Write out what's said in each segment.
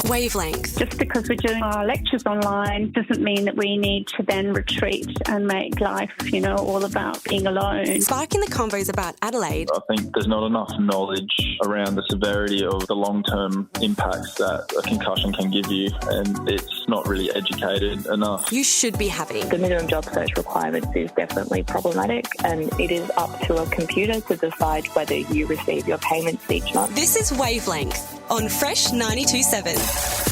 Wavelength. Just because we're doing our lectures online doesn't mean that we need to then retreat and make life, all about being alone. Sparking the convos about Adelaide. I think there's not enough knowledge around the severity of the long-term impacts that a concussion can give you, and it's not really educated enough. You should be having. The minimum job search requirements is definitely problematic, and it is up to a computer to decide whether you receive your payments each month. This is Wavelength on Fresh 92.7.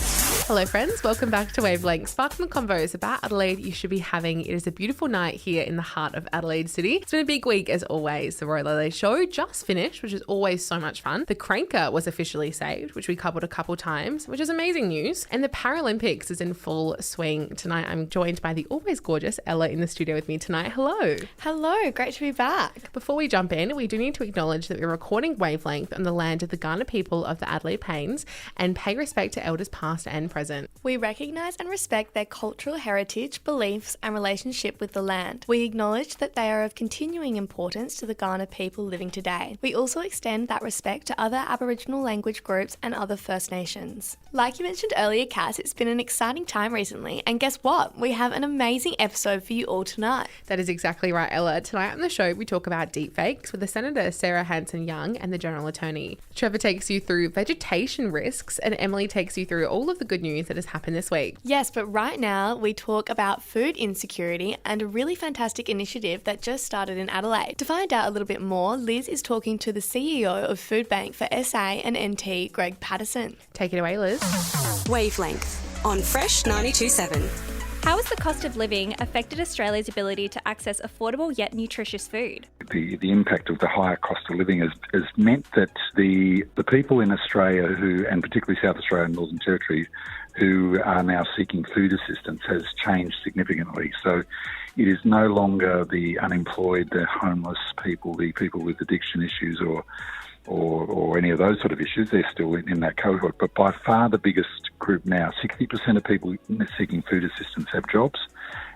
Hello friends, welcome back to Wavelength, sparking the convos about Adelaide you should be having. It is a beautiful night here in the heart of Adelaide City. It's been a big week as always. The Royal Adelaide show just finished, which is always so much fun. The Cranker was officially saved, which we covered a couple times, which is amazing news. And the Paralympics is in full swing. Tonight I'm joined by the always gorgeous Ella in the studio with me tonight. Hello. Hello, great to be back. Before we jump in, we do need to acknowledge that we're recording Wavelength on the land of the Kaurna people of the Adelaide Plains and pay respect to elders past and present. We recognise and respect their cultural heritage, beliefs and relationship with the land. We acknowledge that they are of continuing importance to the Kaurna people living today. We also extend that respect to other Aboriginal language groups and other First Nations. Like you mentioned earlier, Cass, it's been an exciting time recently, and guess what? We have an amazing episode for you all tonight. That is exactly right, Ella. Tonight on the show, we talk about deepfakes with the Senator Sarah Hanson-Young and the General Attorney. Trevor takes you through vegetation risks, and Emily takes you through all of the good news that has happened this week. Yes, but right now we talk about food insecurity and a really fantastic initiative that just started in Adelaide. To find out a little bit more, Liz is talking to the CEO of Foodbank for SA and NT, Greg Pattison. Take it away, Liz. Wavelength on Fresh 92.7. How has the cost of living affected Australia's ability to access affordable yet nutritious food? The impact of the higher cost of living has meant that the people in Australia and particularly South Australia and Northern Territory, who are now seeking food assistance has changed significantly. So it is no longer the unemployed, the homeless people, the people with addiction issues or any of those sort of issues. They're still in that cohort. But by far the biggest group now, 60% of people seeking food assistance have jobs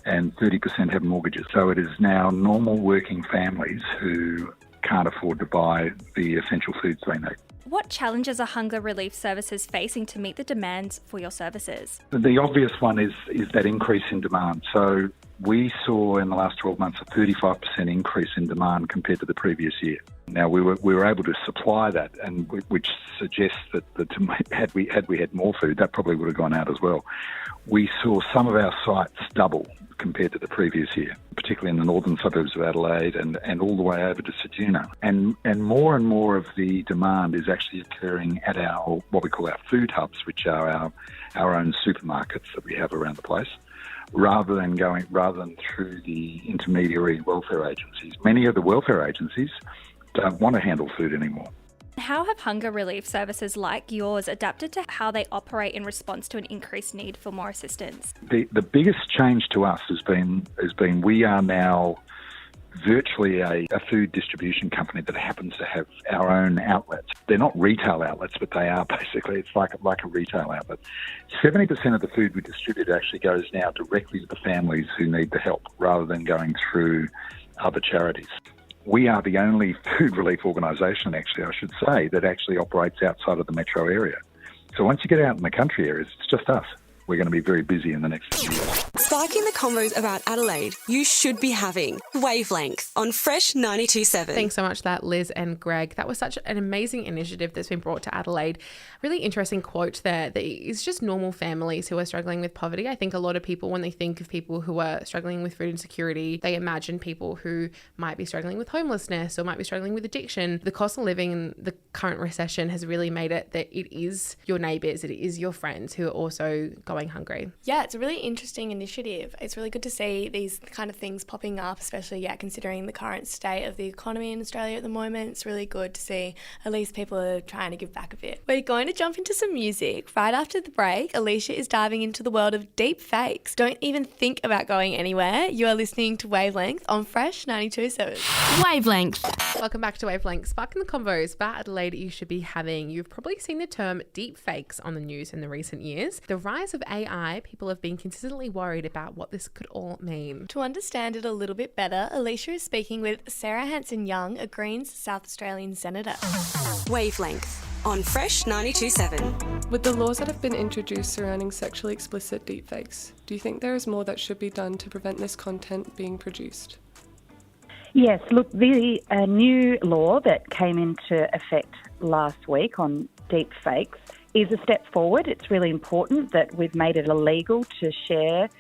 and 30% have mortgages. So it is now normal working families who can't afford to buy the essential foods they need. What challenges are hunger relief services facing to meet the demands for your services? The obvious one is that increase in demand. So we saw in the last 12 months a 35% increase in demand compared to the previous year. Now we were able to supply that, and which suggests that had we had more food, that probably would have gone out as well. We saw some of our sites double compared to the previous year, particularly in the northern suburbs of Adelaide and all the way over to Ceduna. And more of the demand is actually occurring at our, what we call our food hubs, which are our own supermarkets that we have around the place, rather than through the intermediary welfare agencies. Many of the welfare agencies don't want to handle food anymore. How have hunger relief services like yours adapted to how they operate in response to an increased need for more assistance? The biggest change to us has been we are now virtually a food distribution company that happens to have our own outlets. They're not retail outlets, but they are basically, it's like a retail outlet. 70% of the food we distribute actually goes now directly to the families who need the help, rather than going through other charities. We are the only food relief organisation, actually, I should say, that actually operates outside of the metro area. So once you get out in the country areas, it's just us. We're going to be very busy in the next few years. Sparking the convos about Adelaide you should be having. Wavelength on Fresh 92.7. Thanks so much for that, Liz and Greg. That was such an amazing initiative that's been brought to Adelaide. Really interesting quote there that it's just normal families who are struggling with poverty. I think a lot of people, when they think of people who are struggling with food insecurity, they imagine people who might be struggling with homelessness or might be struggling with addiction. The cost of living and the current recession has really made it that it is your neighbours, it is your friends who are also going hungry. Yeah, it's a really interesting initiative. It's really good to see these kind of things popping up, especially considering the current state of the economy in Australia at the moment. It's really good to see at least people are trying to give back a bit. We're going to jump into some music. Right after the break, Alecia is diving into the world of deep fakes. Don't even think about going anywhere. You are listening to Wavelength on Fresh 92.7. Wavelength. Welcome back to Wavelength, sparking the convos about Adelaide you should be having. You've probably seen the term deep fakes on the news in the recent years. The rise of AI, people have been consistently worried about what this could all mean. To understand it a little bit better, Alecia is speaking with Sarah Hanson-Young, a Greens South Australian senator. Wavelength on Fresh 92.7. With the laws that have been introduced surrounding sexually explicit deepfakes, do you think there is more that should be done to prevent this content being produced? Yes, look, the new law that came into effect last week on deepfakes is a step forward. It's really important that we've made it illegal to share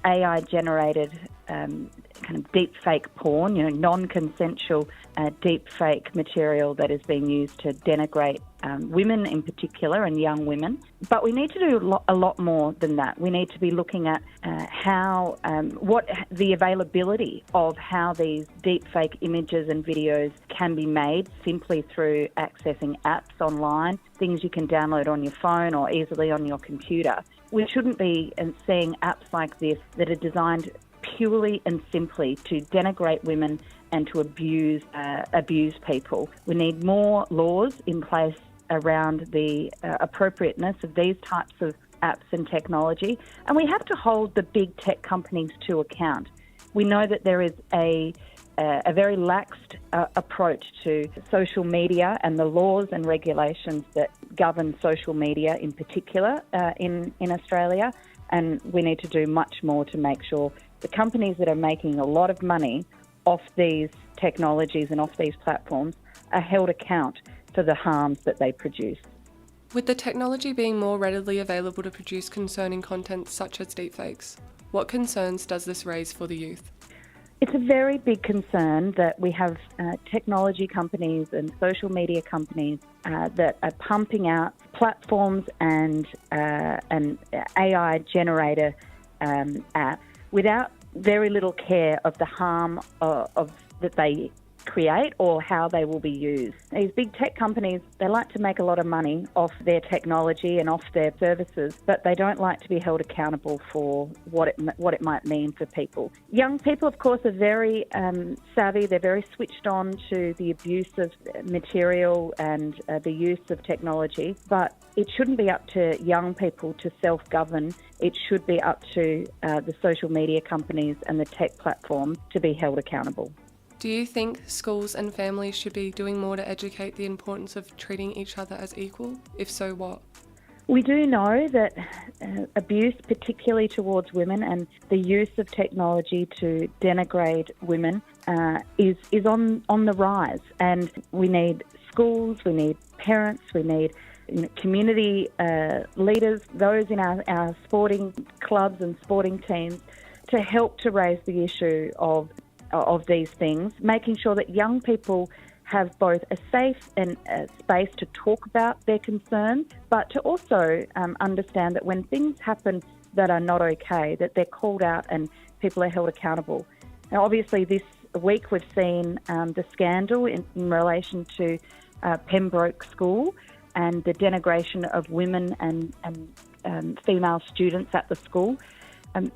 AI-generated kind of deepfake porn, non-consensual deepfake material that is being used to denigrate women in particular and young women. But we need to do a lot more than that. We need to be looking at what the availability of how these deepfake images and videos can be made simply through accessing apps online, things you can download on your phone or easily on your computer. We shouldn't be seeing apps like this that are designed purely and simply to denigrate women and to abuse people. We need more laws in place around the appropriateness of these types of apps and technology, and we have to hold the big tech companies to account. We know that there is a very laxed approach to social media and the laws and regulations that govern social media in particular in Australia, and we need to do much more to make sure the companies that are making a lot of money off these technologies and off these platforms are held account for the harms that they produce. With the technology being more readily available to produce concerning content such as deepfakes, what concerns does this raise for the youth? It's a very big concern that we have technology companies and social media companies that are pumping out platforms and AI generator apps without very little care of the harm that they create or how they will be used. These big tech companies, they like to make a lot of money off their technology and off their services, but they don't like to be held accountable for what it might mean for people. Young people, of course, are very savvy. They're very switched on to the abuse of material and the use of technology, but it shouldn't be up to young people to self-govern. It should be up to the social media companies and the tech platforms to be held accountable. Do you think schools and families should be doing more to educate the importance of treating each other as equal? If so, what? We do know that abuse, particularly towards women, and the use of technology to denigrate women is on the rise. And we need schools, we need parents, we need community leaders, those in our sporting clubs and sporting teams, to help to raise the issue of these things, making sure that young people have both a safe and space to talk about their concerns, but to also understand that when things happen that are not okay, that they're called out and people are held accountable. Now, obviously, this week we've seen the scandal in relation to Pembroke School and the denigration of women and female students at the school.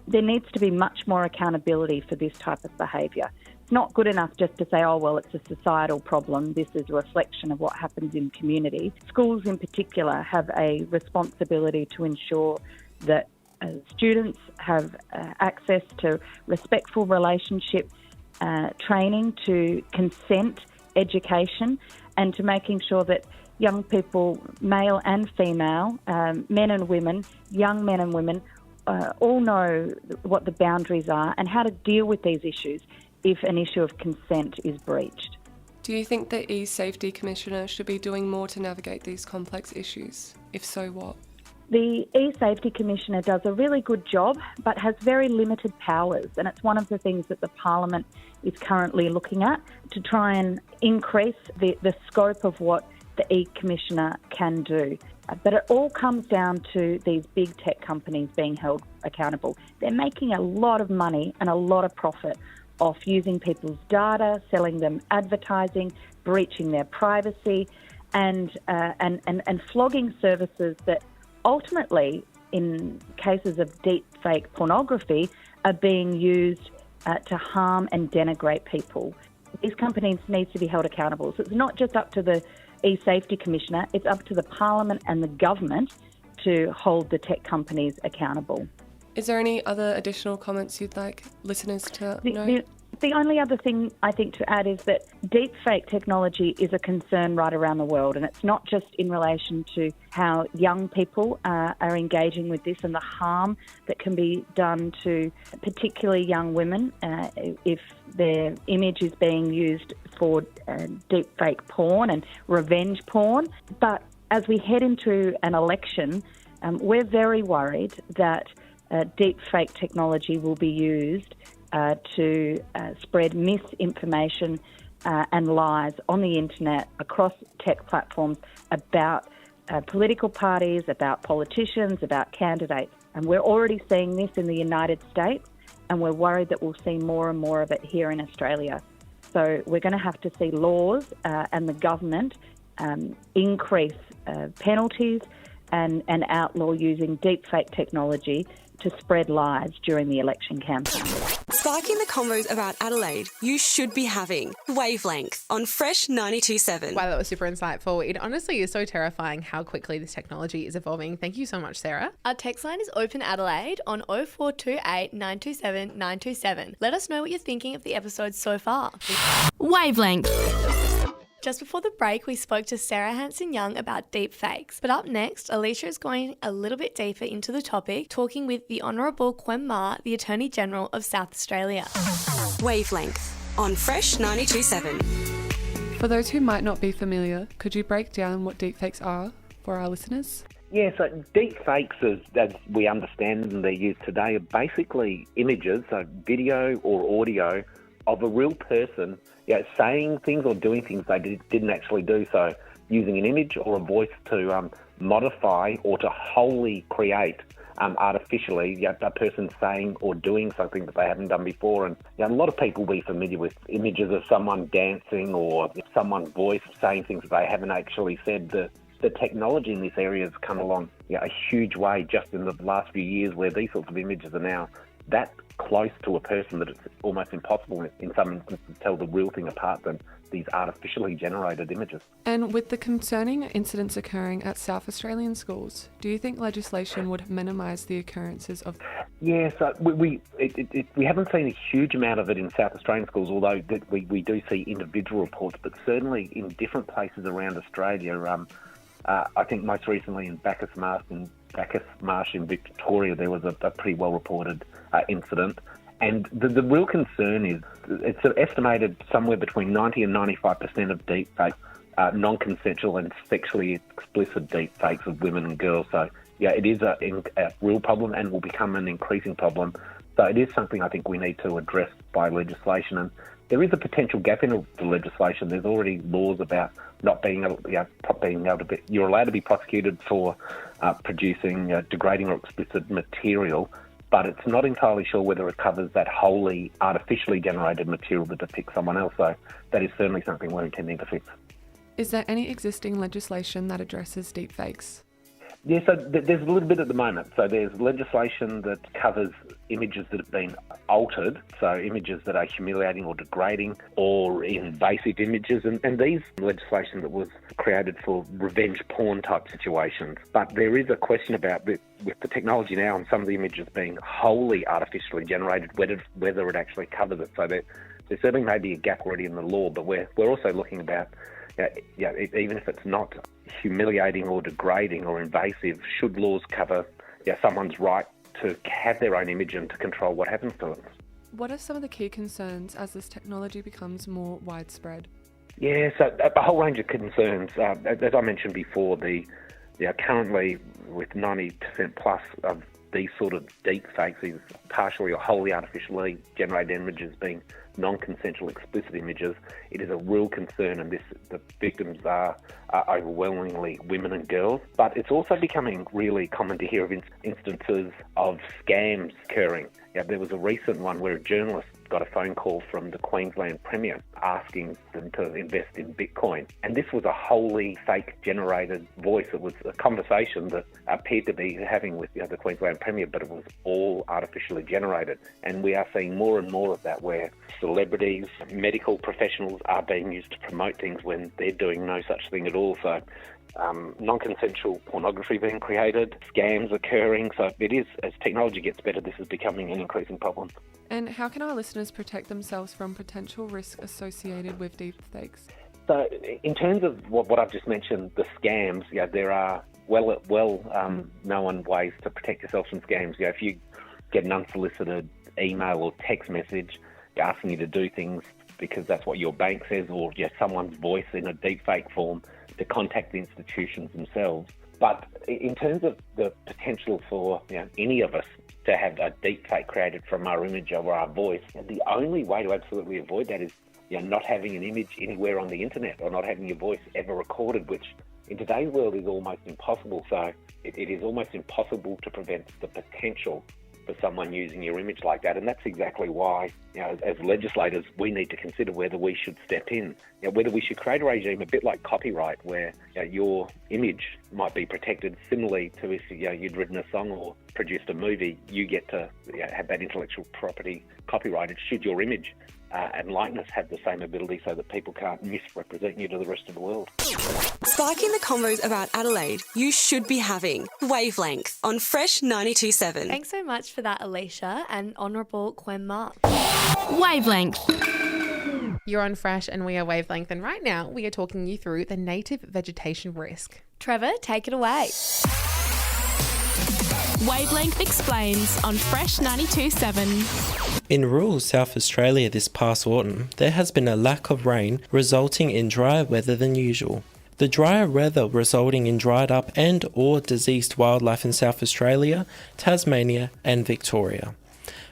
There needs to be much more accountability for this type of behaviour. It's not good enough just to say, oh, well, it's a societal problem. This is a reflection of what happens in community. Schools in particular have a responsibility to ensure that students have access to respectful relationship training, to consent education, and to making sure that young people, male and female, men and women, young men and women, all know what the boundaries are and how to deal with these issues if an issue of consent is breached. Do you think the E-Safety Commissioner should be doing more to navigate these complex issues? If so, what? The E-Safety Commissioner does a really good job but has very limited powers, and it's one of the things that the Parliament is currently looking at to try and increase the scope of what the E-Commissioner can do. But it all comes down to these big tech companies being held accountable. They're making a lot of money and a lot of profit off using people's data, selling them advertising, breaching their privacy, and flogging services that ultimately, in cases of deep fake pornography, are being used to harm and denigrate people. These companies need to be held accountable. So it's not just up to the E-Safety Commissioner, it's up to the Parliament and the government to hold the tech companies accountable. Is there any other additional comments you'd like listeners to know? The only other thing I think to add is that deepfake technology is a concern right around the world, and it's not just in relation to how young people are engaging with this and the harm that can be done to particularly young women if their image is being used for deepfake porn and revenge porn. But as we head into an election, we're very worried that deepfake technology will be used to spread misinformation and lies on the internet across tech platforms about political parties, about politicians, about candidates. And we're already seeing this in the United States, and we're worried that we'll see more and more of it here in Australia. So we're going to have to see laws and the government increase penalties and outlaw using deepfake technology to spread lies during the election campaign. Sparking the convos about Adelaide you should be having. Wavelength on Fresh 92.7. Wow, that was super insightful. It honestly is so terrifying how quickly this technology is evolving. Thank you so much, Sarah. Our text line is open Adelaide on 0428 927 927. Let us know what you're thinking of the episode so far. Wavelength. Just before the break, we spoke to Sarah Hanson-Young about deepfakes. But up next, Alecia is going a little bit deeper into the topic, talking with the Honourable Maher, the Attorney General of South Australia. Wavelength on Fresh 92.7. For those who might not be familiar, could you break down what deepfakes are for our listeners? Yeah, so deepfakes, as we understand them, they're used today, are basically images, so video or audio, of a real person saying things or doing things they didn't actually do. So using an image or a voice to modify or to wholly create artificially a person saying or doing something that they haven't done before. And a lot of people will be familiar with images of someone dancing or someone's voice saying things that they haven't actually said. The technology in this area has come along a huge way just in the last few years, where these sorts of images are now that close to a person that it's almost impossible in some instances to tell the real thing apart than these artificially generated images. And with the concerning incidents occurring at South Australian schools, do you think legislation would minimise the occurrences of... Yeah, so we haven't seen a huge amount of it in South Australian schools, although we do see individual reports, but certainly in different places around Australia. I think most recently in Bacchus Marsh in Victoria, there was a pretty well-reported incident. And the real concern is it's estimated somewhere between 90 and 95% of deepfakes are non-consensual and sexually explicit deepfakes of women and girls. So, it is a real problem and will become an increasing problem. So it is something I think we need to address by legislation. And there is a potential gap in the legislation. There's already laws about not being able, you're allowed to be prosecuted for producing degrading or explicit material, but it's not entirely sure whether it covers that wholly artificially generated material that depicts someone else. So that is certainly something we're intending to fix. Is there any existing legislation that addresses deepfakes? Yeah, so there's a little bit at the moment. So there's legislation that covers images that have been altered, so images that are humiliating or degrading or invasive images, and these legislation that was created for revenge porn type situations. But there is a question about, with the technology now and some of the images being wholly artificially generated, whether it actually covers it. So there certainly may be a gap already in the law, but we're also looking about, even if it's not humiliating or degrading or invasive, should laws cover someone's right to have their own image and to control what happens to them? What are some of the key concerns as this technology becomes more widespread? Yeah, so a whole range of concerns. As I mentioned before, currently with 90% plus of these sort of deep fakes, these partially or wholly artificially generated images being non-consensual explicit images, it is a real concern, and the victims are overwhelmingly women and girls. But it's also becoming really common to hear of instances of scams occurring. There was a recent one where a journalist got a phone call from the Queensland Premier asking them to invest in Bitcoin. And this was a wholly fake-generated voice. It was a conversation that appeared to be having with the Queensland Premier, but it was all artificially generated. And we are seeing more and more of that, where the celebrities, medical professionals are being used to promote things when they're doing no such thing at all. So non-consensual pornography being created, scams occurring. So it is, as technology gets better, this is becoming an increasing problem. And how can our listeners protect themselves from potential risk associated with deepfakes? So in terms of what I've just mentioned, the scams, there are known ways to protect yourself from scams. If you get an unsolicited email or text message asking you to do things because that's what your bank says, or someone's voice in a deepfake form, to contact the institutions themselves. But in terms of the potential for any of us to have a deepfake created from our image or our voice, the only way to absolutely avoid that is not having an image anywhere on the internet, or not having your voice ever recorded, which in today's world is almost impossible. So it is almost impossible to prevent the potential for someone using your image like that. And that's exactly why, as legislators, we need to consider whether we should step in, whether we should create a regime a bit like copyright, where your image might be protected similarly to if you'd written a song or produced a movie. You get to have that intellectual property copyrighted should your image and likeness have the same ability, so that people can't misrepresent you to the rest of the world. Sparking the convos about Adelaide you should be having. Wavelength on Fresh 92.7. Thanks so much for that, Alecia, and Honourable Kyam. Wavelength. You're on Fresh and we are Wavelength, and right now we are talking you through the native vegetation risk. Trevor, take it away. Wavelength Explains on Fresh 92.7. In rural South Australia this past autumn, there has been a lack of rain, resulting in drier weather than usual. The drier weather resulting in dried up and or diseased wildlife in South Australia, Tasmania and Victoria.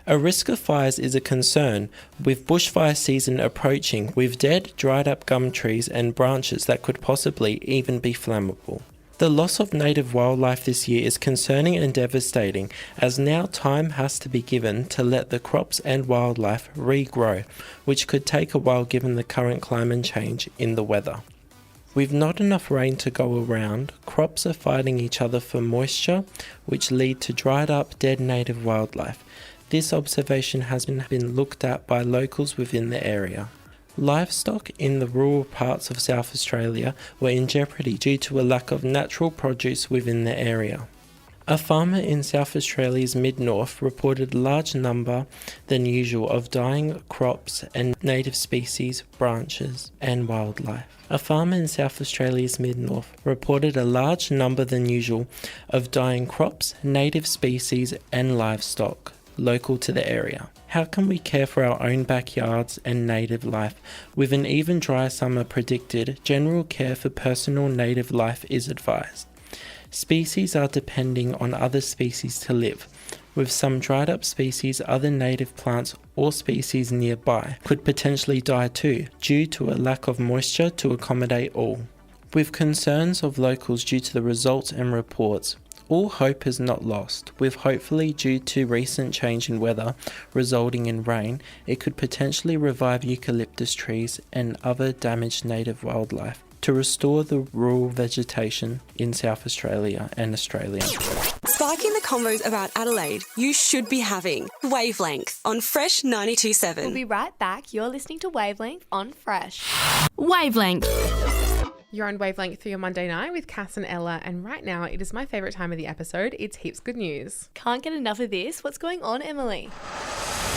A risk of fires is a concern, with bushfire season approaching, with dead, dried up gum trees and branches that could possibly even be flammable. The loss of native wildlife this year is concerning and devastating, as now time has to be given to let the crops and wildlife regrow, which could take a while given the current climate change in the weather. With not enough rain to go around, crops are fighting each other for moisture, which lead to dried up, dead native wildlife. This observation has been looked at by locals within the area. Livestock in the rural parts of South Australia were in jeopardy due to a lack of natural produce within the area. A farmer in South Australia's mid-north reported a large number than usual of dying crops and native species, branches and wildlife. A farmer in South Australia's mid-north reported a large number than usual of dying crops, native species and livestock local to the area. How can we care for our own backyards and native life? With an even drier summer predicted, general care for personal native life is advised. Species are depending on other species to live. With some dried up species, other native plants or species nearby could potentially die too, due to a lack of moisture to accommodate all. With concerns of locals due to the results and reports, all hope is not lost, with hopefully due to recent change in weather resulting in rain, it could potentially revive eucalyptus trees and other damaged native wildlife to restore the rural vegetation in South Australia and Australia. Sparking the convos about Adelaide you should be having. Wavelength on Fresh 92.7. We'll be right back. You're listening to Wavelength on Fresh. Wavelength. You're on Wavelength for your Monday night with Cass and Ella, and right now it is my favourite time of the episode. It's heaps good news. Can't get enough of this. What's going on, Emily?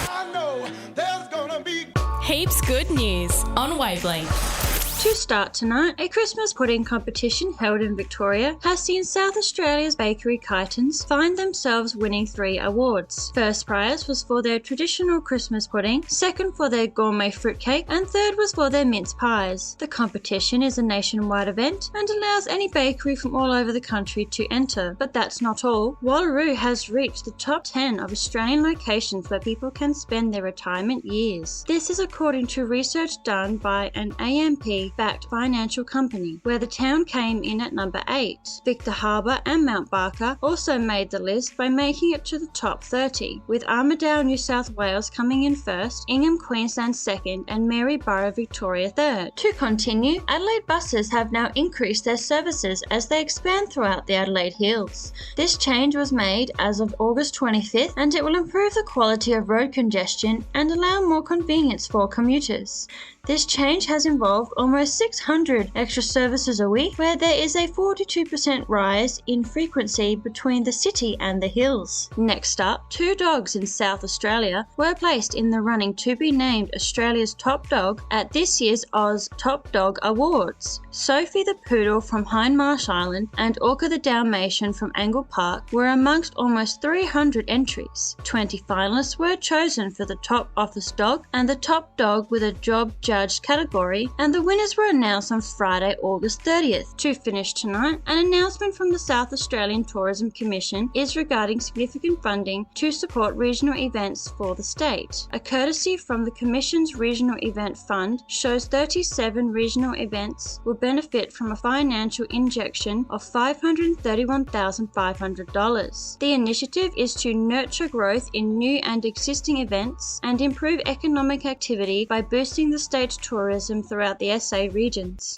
I know there's gonna be heaps good news on Wavelength. To start tonight, a Christmas pudding competition held in Victoria has seen South Australia's bakery Kyams find themselves winning 3 awards. First prize was for their traditional Christmas pudding, second for their gourmet fruitcake, and third was for their mince pies. The competition is a nationwide event and allows any bakery from all over the country to enter. But that's not all. Wallaroo has reached the top 10 of Australian locations where people can spend their retirement years. This is according to research done by an AMP backed financial company, where the town came in at number 8. Victor Harbour and Mount Barker also made the list by making it to the top 30, with Armidale, New South Wales coming in first, Ingham, Queensland second, and Maryborough, Victoria third. To continue, Adelaide buses have now increased their services as they expand throughout the Adelaide Hills. This change was made as of August 25th, and it will improve the quality of road congestion and allow more convenience for commuters. This change has involved almost 600 extra services a week, where there is a 42% rise in frequency between the city and the hills. Next up, 2 dogs in South Australia were placed in the running to be named Australia's top dog at this year's Oz Top Dog Awards. Sophie the Poodle from Hindmarsh Island and Orca the Dalmatian from Angle Park were amongst almost 300 entries. 20 finalists were chosen for the top office dog and the top dog with a job judged category, and the winners were announced on Friday, August 30th. To finish tonight, an announcement from the South Australian Tourism Commission is regarding significant funding to support regional events for the state. A courtesy from the Commission's Regional Event Fund shows 37 regional events will benefit from a financial injection of $531,500. The initiative is to nurture growth in new and existing events and improve economic activity by boosting the state's tourism throughout the SA regions.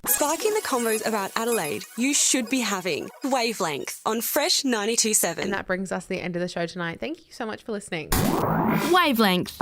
Sparking the convos about Adelaide you should be having. Wavelength on Fresh 92.7. And that brings us to the end of the show tonight. Thank you so much for listening. Wavelength.